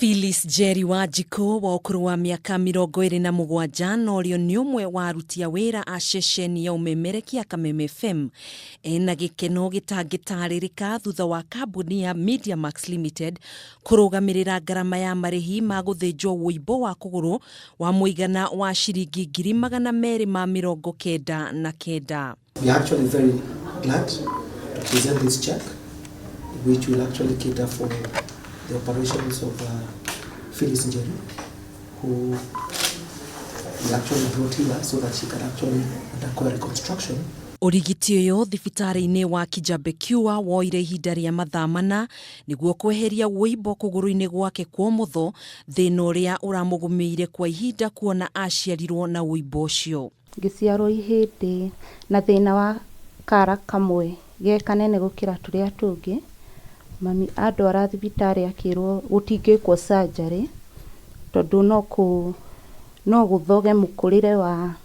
Phyllis Njeri Wanjiku wa ukuru wa miaka 27 na urio ni umwe wa aruti a wira a ceceni ya umemerekia Kameme FM ena gikeno gitangitarĩrĩka thutha wa kambuni ya Media Max Limited kurugamirira ngarama ya marihi ma guthinjwo wũimbo wa kũgũrũ wa mũigana wa ciringi 299. We are actually very glad to present this check, which will actually cater for the operations of Phyllis Njeri, who we actually brought here so that she can actually undergo reconstruction. Urigiti uyu thibitari-ini wa Kijabe Cure woire ihinda ria mathaa mana niguo kweheria wũimbo kũgũrũ-ini gwake kwa ũmotho thĩna ũrĩa ũramũgũmĩire kwa ihinda kuona aciarirwo na wũimbo ũcio. Ngĩciarwo ihĩndĩ na thĩna wa kara kamwe ge kanene gũkĩra tũrĩa tũngĩ. Mami andwara thibitari akĩrwo gũtingĩkwo surgery tondũ no gũthoge mũkũrĩre wa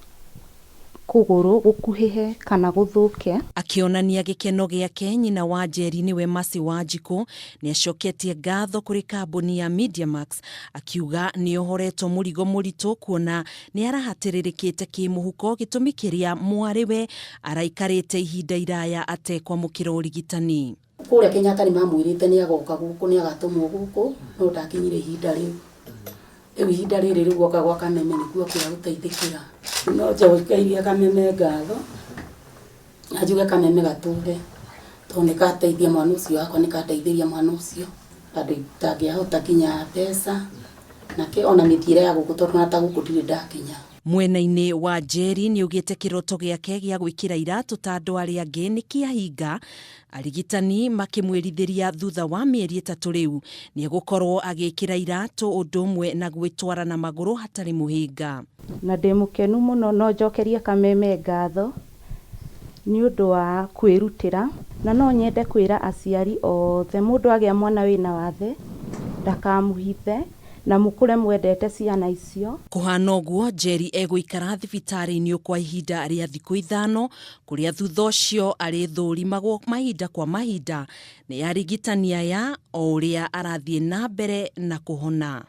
kũgũrũ gũkuhĩhe kana gũthũke. Akĩonania gĩkeno gĩake nyina wa Njeri niwe Mercy Wanjiku nĩ acoketie ngatho kũrĩ kambuni ya Media Max akiuga nĩ ũhoretwo mũrigo mũritũ kuona nĩ arahatĩrĩrĩkĩte kĩmũhuko gĩtũmi kĩrĩa mwariwe araikarĩte ihinda iraya atekwamũkĩra ũrigitani. Kũrĩa Kenyatta nĩ mamwĩrĩte nĩ agoka gũkũ nĩ agatũmwo gũkũ no ndakinyire ihinda rĩu. Ihinda rĩrĩ rĩguoka gwa Kameme nĩguo kĩra gũteithĩkĩra. No njokeire Kameme ngatho na njuge Kameme gatũre tondũ nĩ gateithia mwana ũcio wakwa nĩ gateithĩria mwana ũcio andũ itangĩahota kinya mbeca nake ona mĩthiĩre ya gũkũ tondũ nata gũkũ ndirĩ ndakinya. Mwena-inĩ wa Njeri nĩ ugĩte kĩroto gĩake gĩa gwĩkĩra iratũ ta andũ arĩa angĩ nĩ kĩahinga, arigitani makĩmwĩrithĩria thutha wa mĩeri 3 rĩu nĩ egũkorwo agĩkĩra iratũ ũndũ ũmwe na gwĩtwara na magũrũ hatarĩ mũhĩnga. Na ndĩ mũkenu mũno no njokerie Kameme ngatho nĩ ũndũ wa kwĩrutĩra na no nyende kwĩra aciari othe mũndũ agĩa mwana wĩna wathe ndakamũhithe na mũkũre mwendete ciana icio. Kũhana ũguo Njeri egũikara thibitari-inĩ kwa ihinda rĩa thikũ 5 kũrĩa thutha ũcio arĩthũrimagwo mahinda kwa mahinda nĩ arigitani aya o ũrĩa arathiĩ na mbere na kũhona.